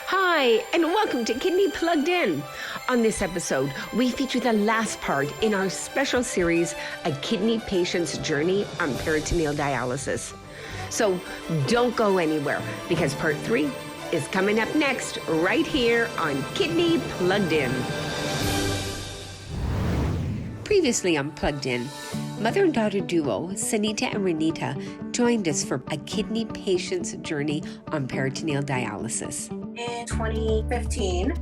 Hi, and welcome to Kidney Plugged In. On this episode, we feature the last part in our special series, A Kidney Patient's Journey on Peritoneal Dialysis. So don't go anywhere, because part 3 is coming up next, right here on Kidney Plugged In. Previously on Plugged In, mother and daughter duo, Sunita and Ranita, joined us for A Kidney Patient's Journey on Peritoneal Dialysis. In 2015,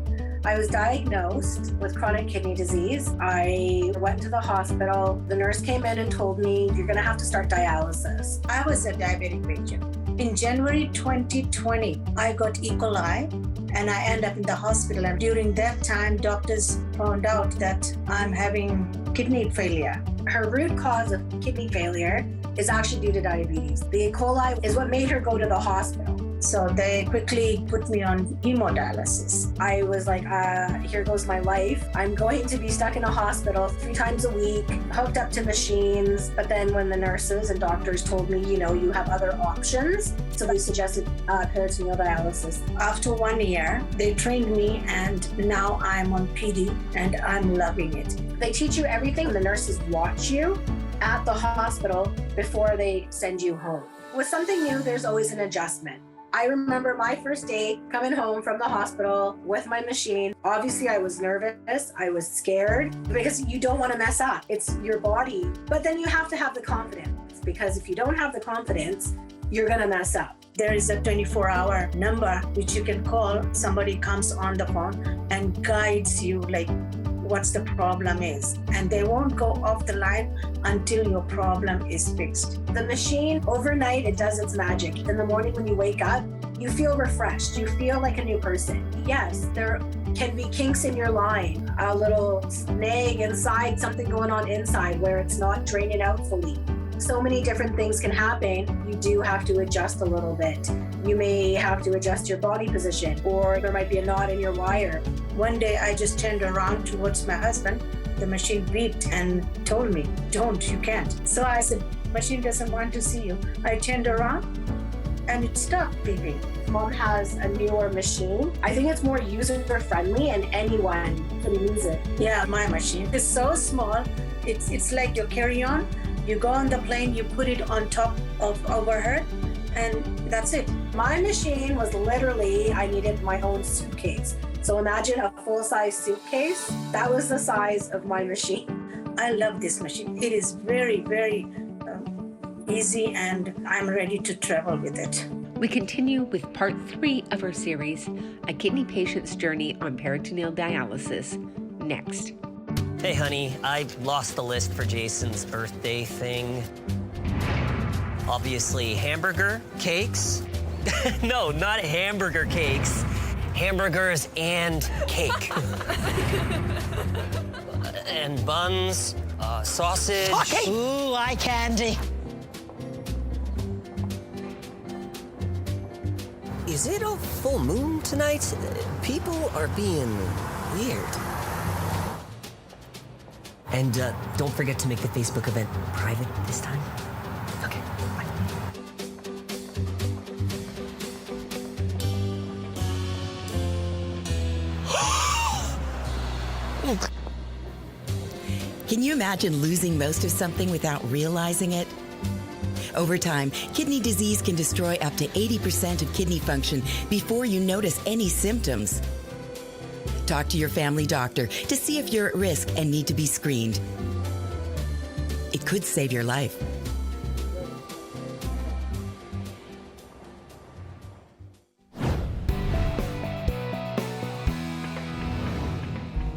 I was diagnosed with chronic kidney disease. I went to the hospital. The nurse came in and told me, you're going to have to start dialysis. I was a diabetic patient. In January 2020, I got E. coli and I ended up in the hospital. And during that time, doctors found out that I'm having kidney failure. Her root cause of kidney failure is actually due to diabetes. The E. coli is what made her go to the hospital. So they quickly put me on hemodialysis. I was like, here goes my life. I'm going to be stuck in a hospital 3 times a week, hooked up to machines. But then when the nurses and doctors told me, you have other options, so they suggested peritoneal dialysis. After 1 year, they trained me and now I'm on PD and I'm loving it. They teach you everything. The nurses watch you at the hospital before they send you home. With something new, there's always an adjustment. I remember my first day coming home from the hospital with my machine. Obviously, I was nervous. I was scared because you don't want to mess up. It's your body. But then you have to have the confidence, because if you don't have the confidence, you're going to mess up. There is a 24-hour number which you can call. Somebody comes on the phone and guides you like what's the problem is. And they won't go off the line until your problem is fixed. The machine, overnight, it does its magic. In the morning when you wake up, you feel refreshed. You feel like a new person. Yes, there can be kinks in your line, a little snag inside, something going on inside where it's not draining out fully. So many different things can happen. You do have to adjust a little bit. You may have to adjust your body position, or there might be a knot in your wire. One day I just turned around towards my husband. The machine beeped and told me, don't, you can't. So I said, machine doesn't want to see you. I turned around and it stopped beeping. Mom has a newer machine. I think it's more user-friendly and anyone can use it. Yeah, my machine is so small. It's like your carry-on. You go on the plane, you put it on top of overhead, and that's it. My machine was literally, I needed my own suitcase. So imagine a full-size suitcase. That was the size of my machine. I love this machine. It is very, very easy, and I'm ready to travel with it. We continue with part 3 of our series, A Kidney Patient's Journey on Peritoneal Dialysis, next. Hey honey, I lost the list for Jason's birthday thing. Obviously hamburger, cakes. No, not hamburger cakes. Hamburgers and cake. And buns, sausage. Okay. Ooh, eye candy. Is it a full moon tonight? People are being weird. And don't forget to make the Facebook event private this time. Okay, bye. Can you imagine losing most of something without realizing it? Over time, kidney disease can destroy up to 80% of kidney function before you notice any symptoms. Talk to your family doctor to see if you're at risk and need to be screened. It could save your life.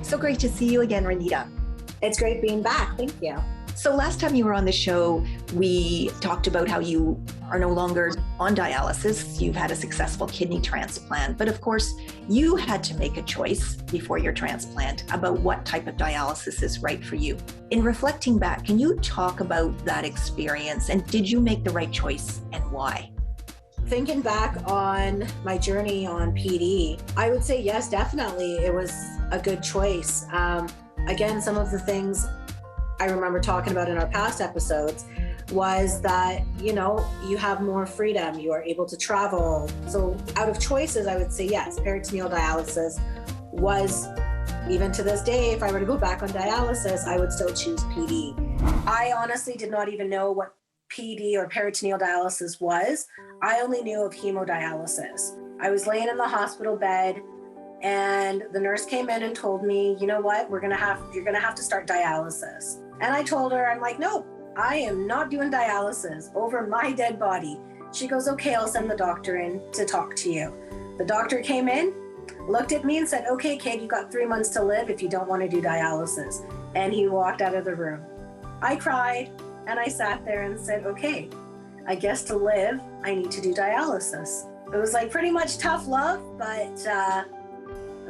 So great to see you again, Ranita. It's great being back. Thank you. So last time you were on the show, we talked about how you are no longer on dialysis. You've had a successful kidney transplant, but of course you had to make a choice before your transplant about what type of dialysis is right for you. In reflecting back, can you talk about that experience, and did you make the right choice and why? Thinking back on my journey on PD, I would say yes, definitely. It was a good choice. Again, some of the things I remember talking about in our past episodes was that, you have more freedom, you are able to travel. So out of choices, I would say yes, peritoneal dialysis was, even to this day, if I were to go back on dialysis, I would still choose PD. I honestly did not even know what PD or peritoneal dialysis was. I only knew of hemodialysis. I was laying in the hospital bed and the nurse came in and told me, you know what, you're gonna have to start dialysis. And I told her, I'm like, no, I am not doing dialysis over my dead body. She goes, okay, I'll send the doctor in to talk to you. The doctor came in, looked at me and said, okay, kid, you got 3 months to live if you don't want to do dialysis. And he walked out of the room. I cried and I sat there and said, okay, I guess to live, I need to do dialysis. It was like pretty much tough love, but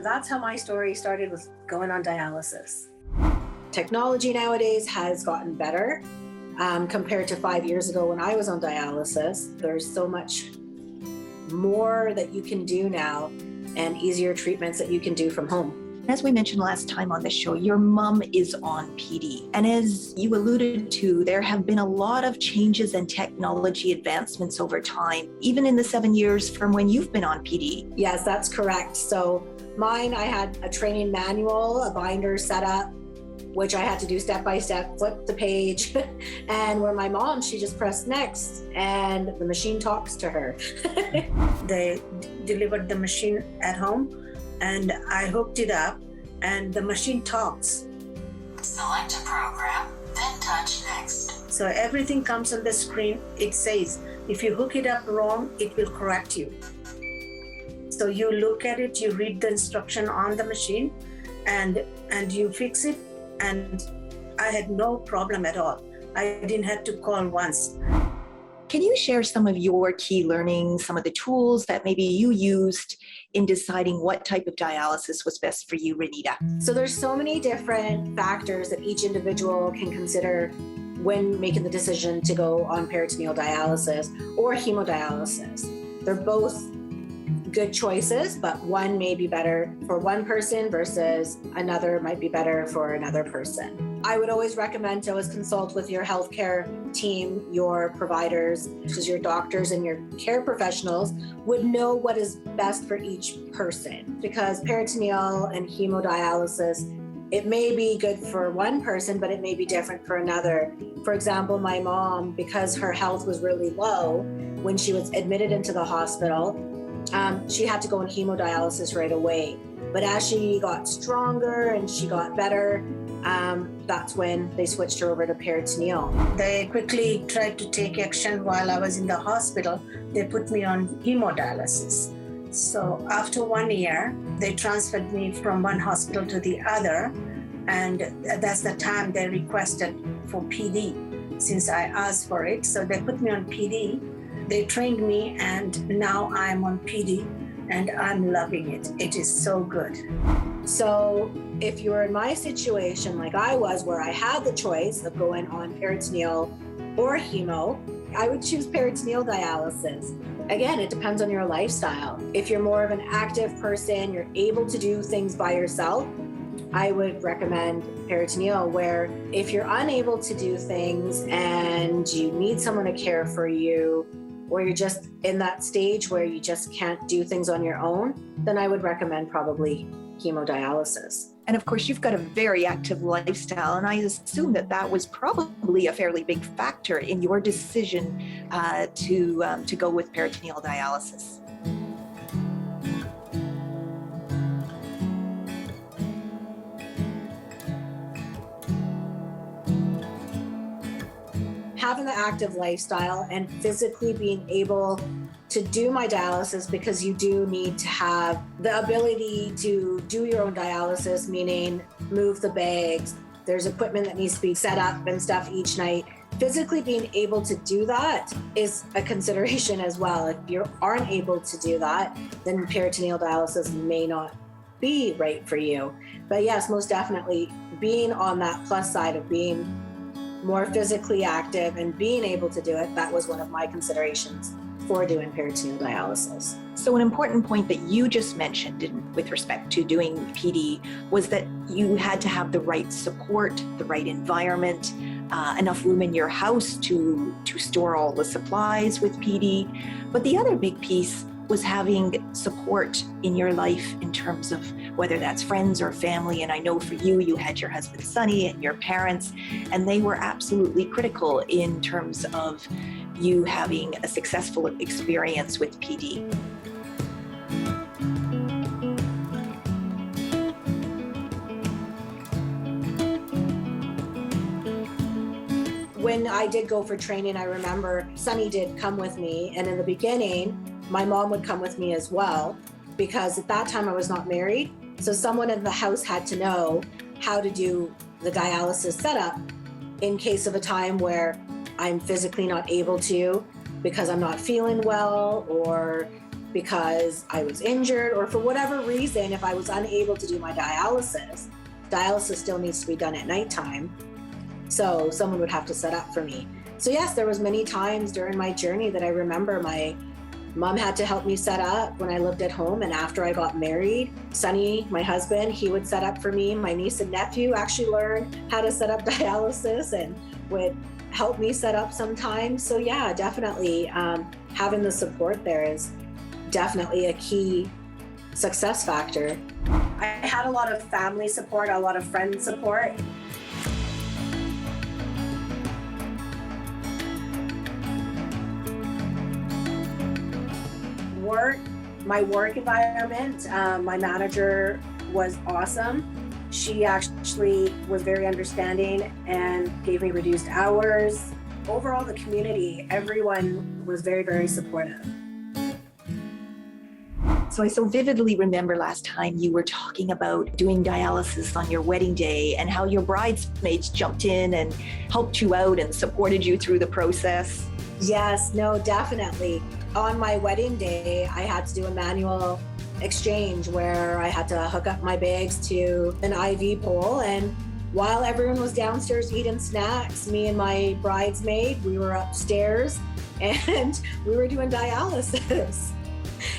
that's how my story started, with going on dialysis. Technology nowadays has gotten better compared to 5 years ago when I was on dialysis. There's so much more that you can do now and easier treatments that you can do from home. As we mentioned last time on the show, your mom is on PD. And as you alluded to, there have been a lot of changes and technology advancements over time, even in the 7 years from when you've been on PD. Yes, that's correct. So mine, I had a training manual, a binder set up, which I had to do step by step, flip the page. And where my mom, she just pressed next and the machine talks to her. They delivered the machine at home and I hooked it up and the machine talks. Select a program, then touch next. So everything comes on the screen. It says, if you hook it up wrong, it will correct you. So you look at it, you read the instruction on the machine and you fix it. And I had no problem at all. I didn't have to call once. Can you share some of your key learnings, some of the tools that maybe you used in deciding what type of dialysis was best for you, Ranita? So there's so many different factors that each individual can consider when making the decision to go on peritoneal dialysis or hemodialysis. They're both good choices, but one may be better for one person versus another might be better for another person. I would always recommend to always consult with your healthcare team, your providers, such as your doctors and your care professionals would know what is best for each person, because peritoneal and hemodialysis, it may be good for one person, but it may be different for another. For example, my mom, because her health was really low, when she was admitted into the hospital, she had to go on hemodialysis right away. But as she got stronger and she got better, that's when they switched her over to peritoneal. They quickly tried to take action while I was in the hospital. They put me on hemodialysis. So after 1 year, they transferred me from one hospital to the other. And that's the time they requested for PD, since I asked for it. So they put me on PD. They trained me and now I'm on PD and I'm loving it. It is so good. So if you were in my situation like I was, where I had the choice of going on peritoneal or hemo, I would choose peritoneal dialysis. Again, it depends on your lifestyle. If you're more of an active person, you're able to do things by yourself, I would recommend peritoneal. Where if you're unable to do things and you need someone to care for you, or you're just in that stage where you just can't do things on your own, then I would recommend probably hemodialysis. And of course, you've got a very active lifestyle, and I assume that that was probably a fairly big factor in your decision to go with peritoneal dialysis. Having the active lifestyle and physically being able to do my dialysis, because you do need to have the ability to do your own dialysis, meaning move the bags. There's equipment that needs to be set up and stuff each night. Physically being able to do that is a consideration as well. If you aren't able to do that, then peritoneal dialysis may not be right for you. But yes, most definitely being on that plus side of being more physically active and being able to do it, that was one of my considerations for doing peritoneal dialysis. So an important point that you just mentioned with respect to doing PD was that you had to have the right support, the right environment, enough room in your house to store all the supplies with PD. But the other big piece was having support in your life in terms of whether that's friends or family. And I know for you, you had your husband, Sunny, and your parents, and they were absolutely critical in terms of you having a successful experience with PD. When I did go for training, I remember Sunny did come with me. And in the beginning, my mom would come with me as well, because at that time I was not married. So someone in the house had to know how to do the dialysis setup in case of a time where I'm physically not able to because I'm not feeling well, or because I was injured, or for whatever reason, if I was unable to do my dialysis still needs to be done at nighttime. So someone would have to set up for me. So yes, there was many times during my journey that I remember my mom had to help me set up when I lived at home. And after I got married, Sunny, my husband, he would set up for me. My niece and nephew actually learned how to set up dialysis and would help me set up sometimes. So yeah, definitely having the support there is definitely a key success factor. I had a lot of family support, a lot of friend support. My work environment, my manager was awesome. She actually was very understanding and gave me reduced hours. Overall, the community, everyone was very, very supportive. So I so vividly remember last time you were talking about doing dialysis on your wedding day and how your bridesmaids jumped in and helped you out and supported you through the process. Yes, no, definitely. On my wedding day, I had to do a manual exchange where I had to hook up my bags to an IV pole. And while everyone was downstairs eating snacks, me and my bridesmaid, we were upstairs and we were doing dialysis.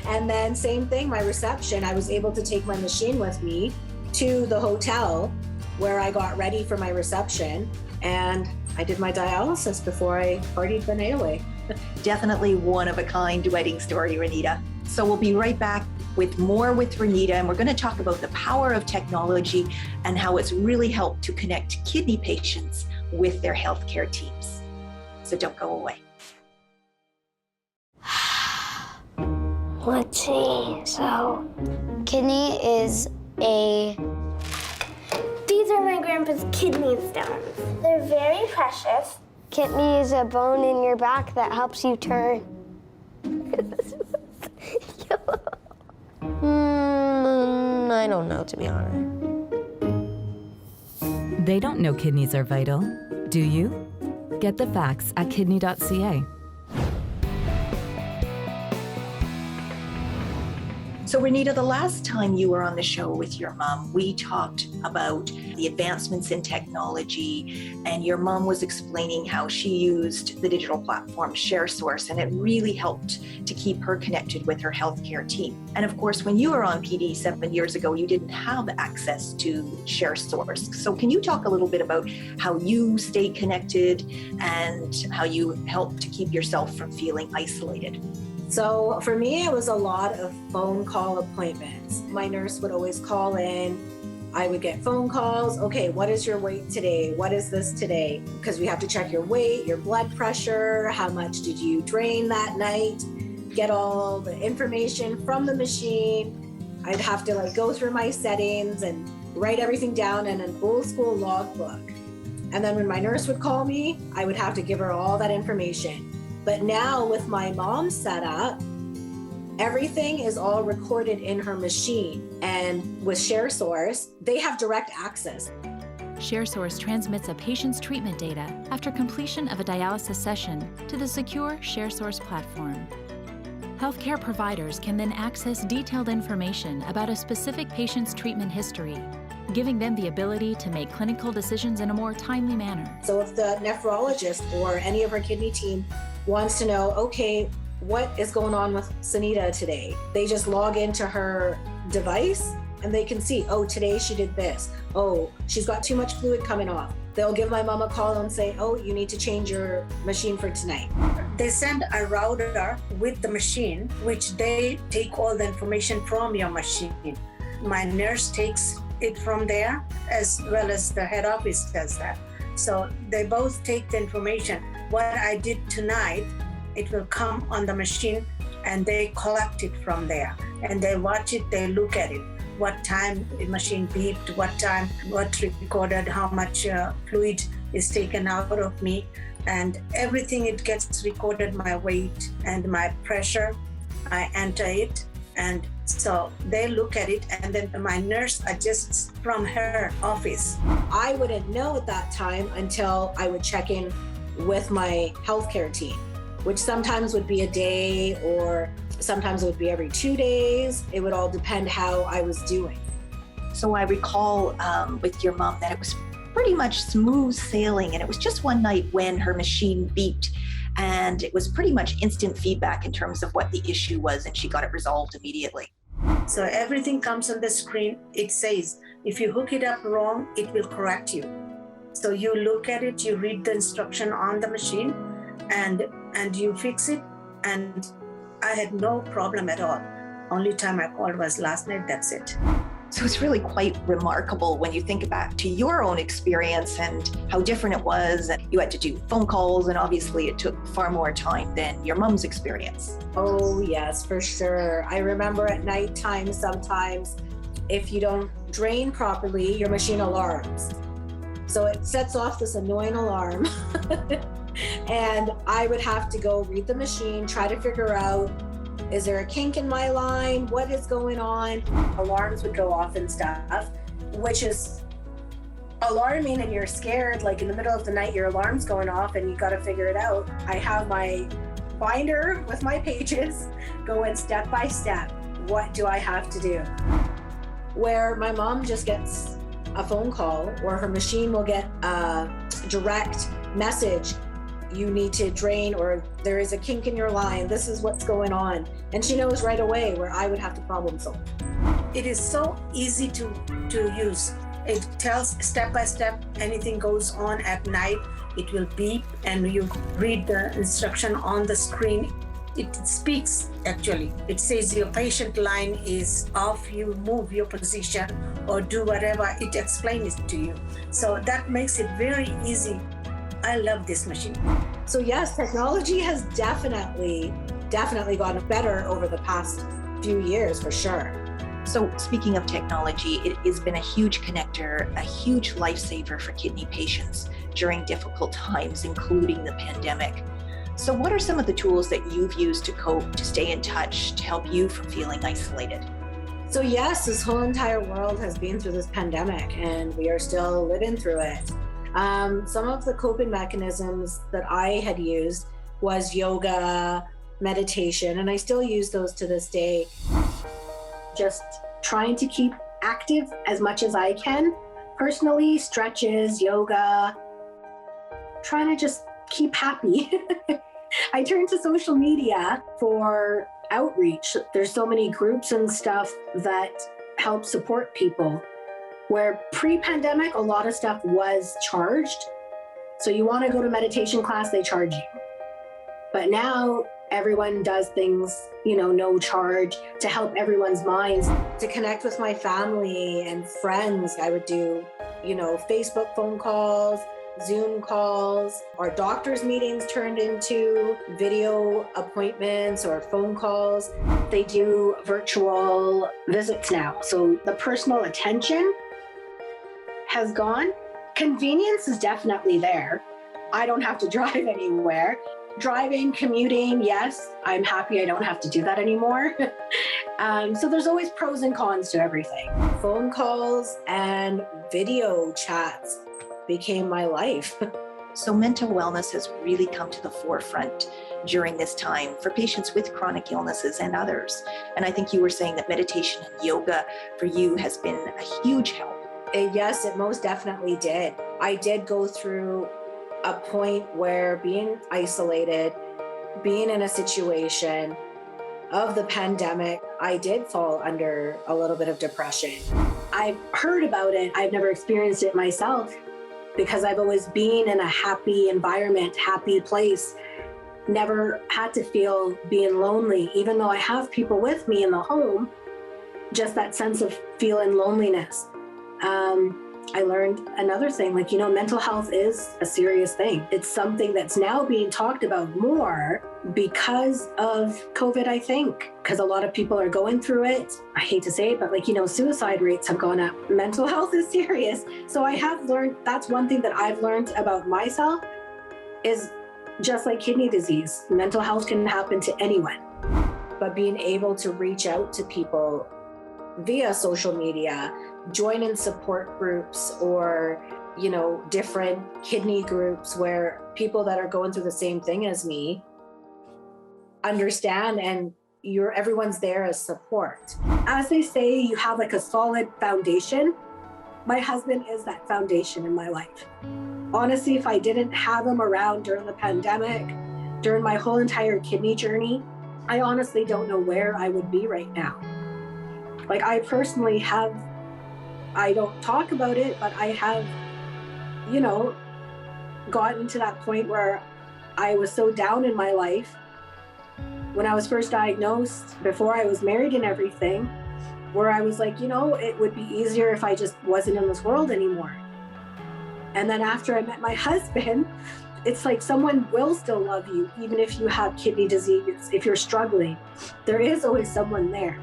And then same thing, my reception, I was able to take my machine with me to the hotel where I got ready for my reception. And I did my dialysis before I partied the night away. Definitely one of a kind wedding story, Ranita. So we'll be right back with more with Ranita, and we're going to talk about the power of technology and how it's really helped to connect kidney patients with their healthcare teams. So don't go away. Let's see. So, kidney is These are my grandpa's kidney stones. They're very precious. Kidney is a bone in your back that helps you turn. I don't know, to be honest. They don't know kidneys are vital, do you? Get the facts at kidney.ca. So Ranita, the last time you were on the show with your mom, we talked about the advancements in technology, and your mom was explaining how she used the digital platform ShareSource, and it really helped to keep her connected with her healthcare team. And of course, when you were on PD 7 years ago, you didn't have access to ShareSource. So can you talk a little bit about how you stay connected and how you help to keep yourself from feeling isolated? So for me, it was a lot of phone call appointments. My nurse would always call in. I would get phone calls. Okay, what is your weight today? What is this today? Because we have to check your weight, your blood pressure, how much did you drain that night? Get all the information from the machine. I'd have to go through my settings and write everything down in an old school logbook. And then when my nurse would call me, I would have to give her all that information. But now with my mom's setup, everything is all recorded in her machine. And with ShareSource, they have direct access. ShareSource transmits a patient's treatment data after completion of a dialysis session to the secure ShareSource platform. Healthcare providers can then access detailed information about a specific patient's treatment history, giving them the ability to make clinical decisions in a more timely manner. So if the nephrologist or any of her kidney team wants to know, okay, what is going on with Sunita today? They just log into her device and they can see, oh, today she did this. Oh, she's got too much fluid coming off. They'll give my mom a call and say, oh, you need to change your machine for tonight. They send a router with the machine, which they take all the information from your machine. My nurse takes it from there, as well as the head office does that. So they both take the information. What I did tonight, it will come on the machine and they collect it from there. And they watch it, they look at it. What time the machine beeped, what time, what recorded, how much fluid is taken out of me. And everything, it gets recorded, my weight and my pressure. I enter it. And so they look at it, and then my nurse adjusts from her office. I wouldn't know at that time until I would check in with my healthcare team, which sometimes would be a day or sometimes it would be every 2 days. It would all depend how I was doing. So I recall with your mom that it was pretty much smooth sailing, and it was just one night when her machine beeped, and it was pretty much instant feedback in terms of what the issue was, and she got it resolved immediately. So everything comes on the screen. It says, if you hook it up wrong, it will correct you. So you look at it, you read the instruction on the machine, and you fix it. And I had no problem at all. Only time I called was last night, that's it. So it's really quite remarkable when you think back to your own experience and how different it was. And you had to do phone calls, and obviously it took far more time than your mom's experience. Oh yes, for sure. I remember at nighttime sometimes, if you don't drain properly, your machine alarms. So it sets off this annoying alarm. And I would have to go read the machine, try to figure out, is there a kink in my line? What is going on? Alarms would go off and stuff, which is alarming, and you're scared, like in the middle of the night, your alarm's going off and you got to figure it out. I have my binder with my pages going step by step. What do I have to do? Where my mom just gets a phone call, or her machine will get a direct message. You need to drain, or there is a kink in your line. This is what's going on. And she knows right away, where I would have to problem solve. It is so easy to use. It tells step by step, anything goes on at night, it will beep, and you read the instruction on the screen. It speaks, actually. It says your patient line is off, you move your position or do whatever. It explains it to you. So that makes it very easy. I love this machine. So yes, technology has definitely gotten better over the past few years, for sure. So speaking of technology, it has been a huge connector, a huge lifesaver for kidney patients during difficult times, including the pandemic. So what are some of the tools that you've used to cope, to stay in touch, to help you from feeling isolated? So yes, this whole entire world has been through this pandemic, and we are still living through it. Some of the coping mechanisms that I had used was yoga, meditation, and I still use those to this day. Just trying to keep active as much as I can. Personally, stretches, yoga, trying to just keep happy. I turn to social media for outreach. There's so many groups and stuff that help support people. Where pre-pandemic, a lot of stuff was charged. So you want to go to meditation class, they charge you. But now everyone does things, no charge, to help everyone's minds. To connect with my family and friends, I would do, Facebook phone calls, Zoom calls, or doctor's meetings turned into video appointments or phone calls. They do virtual visits now. So the personal attention has gone. Convenience is definitely there. I don't have to drive anywhere. Driving, commuting, yes, I'm happy I don't have to do that anymore. So there's always pros and cons to everything. Phone calls and video chats became my life. So mental wellness has really come to the forefront during this time for patients with chronic illnesses and others. And I think you were saying that meditation and yoga for you has been a huge help. Yes, it most definitely did. I did go through a point where being isolated, being in a situation of the pandemic, I did fall under a little bit of depression. I've heard about it. I've never experienced it myself. because I've always been in a happy environment, happy place, never had to feel being lonely, even though I have people with me in the home, just that sense of feeling loneliness. I learned another thing, like, mental health is a serious thing. It's something that's now being talked about more because of COVID, I think, because a lot of people are going through it. I hate to say it, but suicide rates have gone up. Mental health is serious. So I have learned, that's one thing that I've learned about myself is just like kidney disease, mental health can happen to anyone. But being able to reach out to people via social media, join in support groups or, different kidney groups where people that are going through the same thing as me understand, and everyone's there as support. As they say, you have a solid foundation. My husband is that foundation in my life. Honestly, if I didn't have him around during the pandemic, during my whole entire kidney journey, I honestly don't know where I would be right now. I personally I don't talk about it, but I have, gotten to that point where I was so down in my life when I was first diagnosed, before I was married and everything, where I was like, it would be easier if I just wasn't in this world anymore. And then after I met my husband, it's like someone will still love you, even if you have kidney disease, if you're struggling, there is always someone there.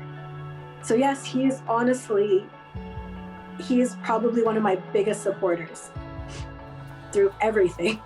So yes, he is probably one of my biggest supporters through everything.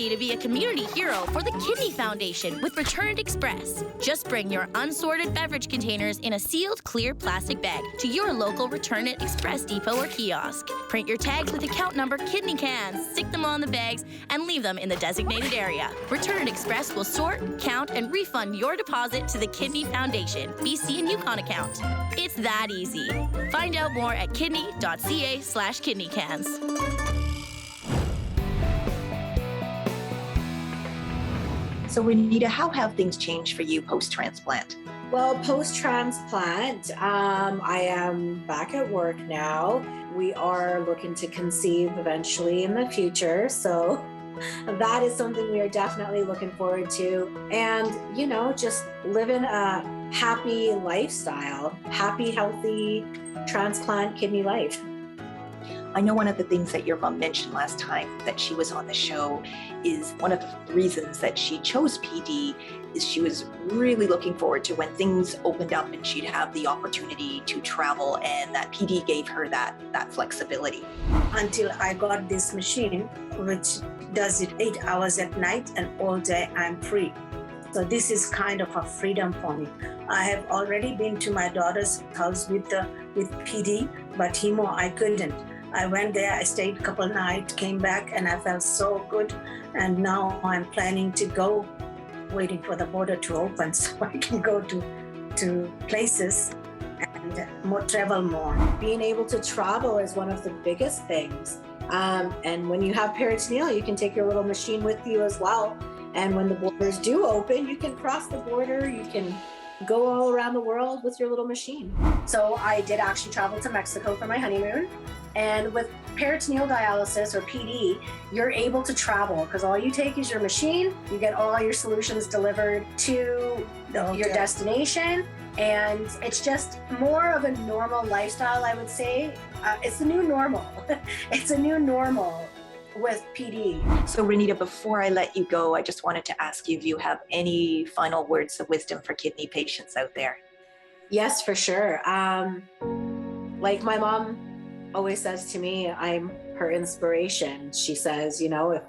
To be a community hero for the Kidney Foundation with Returned Express. Just bring your unsorted beverage containers in a sealed clear plastic bag to your local Return It Express depot or kiosk. Print your tags with account number kidney cans, stick them on the bags, and leave them in the designated area. Return Express will sort, count, and refund your deposit to the Kidney Foundation BC and Yukon account. It's that easy. Find out more at kidney.ca/kidneycans. So Ranita, how have things changed for you post-transplant? Well, post-transplant, I am back at work now. We are looking to conceive eventually in the future. So that is something we are definitely looking forward to. And, just living a happy lifestyle, happy, healthy transplant kidney life. I know one of the things that your mom mentioned last time that she was on the show is one of the reasons that she chose PD is she was really looking forward to when things opened up and she'd have the opportunity to travel, and that PD gave her that flexibility. Until I got this machine, which does it 8 hours at night and all day I'm free. So this is kind of a freedom for me. I have already been to my daughter's house with PD, but hemo I couldn't. I went there, I stayed a couple nights, came back, and I felt so good. And now I'm planning to go, waiting for the border to open so I can go to places and travel more. Being able to travel is one of the biggest things. And when you have peritoneal, you can take your little machine with you as well. And when the borders do open, you can cross the border, you can go all around the world with your little machine. So I did actually travel to Mexico for my honeymoon. And with peritoneal dialysis or PD, you're able to travel because all you take is your machine, you get all your solutions delivered to your destination, and it's just more of a normal lifestyle, I would say. It's the new normal. It's a new normal with PD. So Ranita, before I let you go, I just wanted to ask you if you have any final words of wisdom for kidney patients out there. Yes, for sure. Like my mom always says to me, I'm her inspiration. She says, if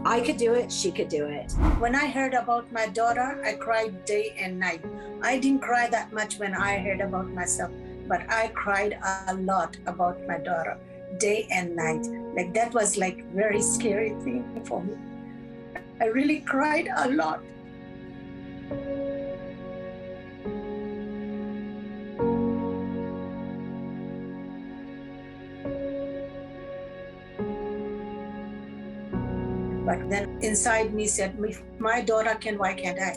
I could do it, she could do it. When I heard about my daughter, I cried day and night. I didn't cry that much when I heard about myself, but I cried a lot about my daughter, day and night. Like that was like very scary thing for me. I really cried a lot. But then inside me said, if my daughter can, why can't I?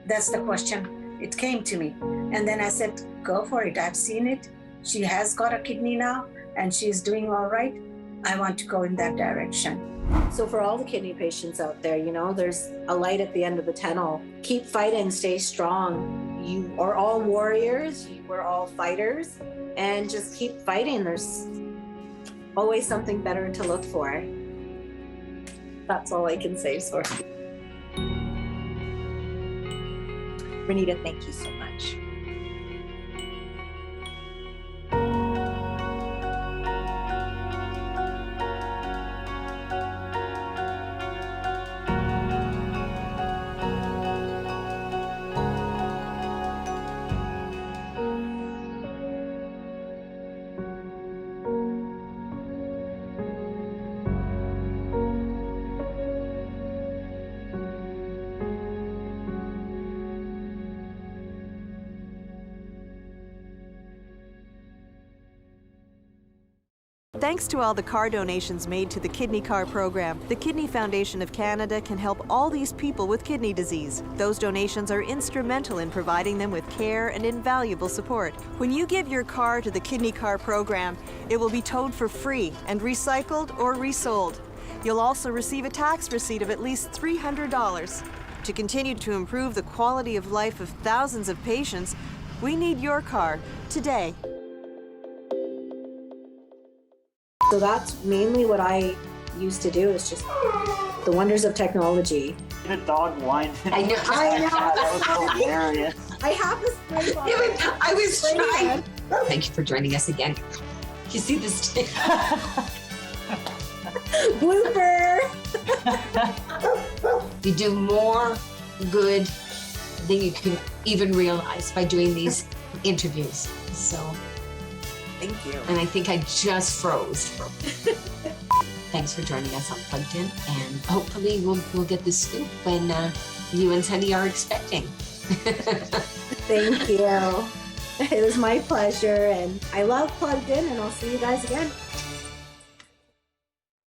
That's the question. It came to me. And then I said, go for it. I've seen it. She has got a kidney now and she's doing all right. I want to go in that direction. So for all the kidney patients out there, you know, there's a light at the end of the tunnel. Keep fighting, stay strong. You are all warriors, we're all fighters, and just keep fighting. There's always something better to look for. That's all I can say, sorry. Ranita, thank you so much. Thanks to all the car donations made to the Kidney Car program, the Kidney Foundation of Canada can help all these people with kidney disease. Those donations are instrumental in providing them with care and invaluable support. When you give your car to the Kidney Car program, it will be towed for free and recycled or resold. You'll also receive a tax receipt of at least $300. To continue to improve the quality of life of thousands of patients, we need your car today. So that's mainly what I used to do, is just the wonders of technology. The dog whined. I know. That was hilarious. I have this spray bottle. I was trying. Thank you for joining us again. You see this thing? Blooper! You do more good than you can even realize by doing these interviews. So, thank you. And I think I just froze. Thanks for joining us on Plugged In, and hopefully we'll get the scoop when you and Sunny are expecting. Thank you. It was my pleasure, and I love Plugged In, and I'll see you guys again.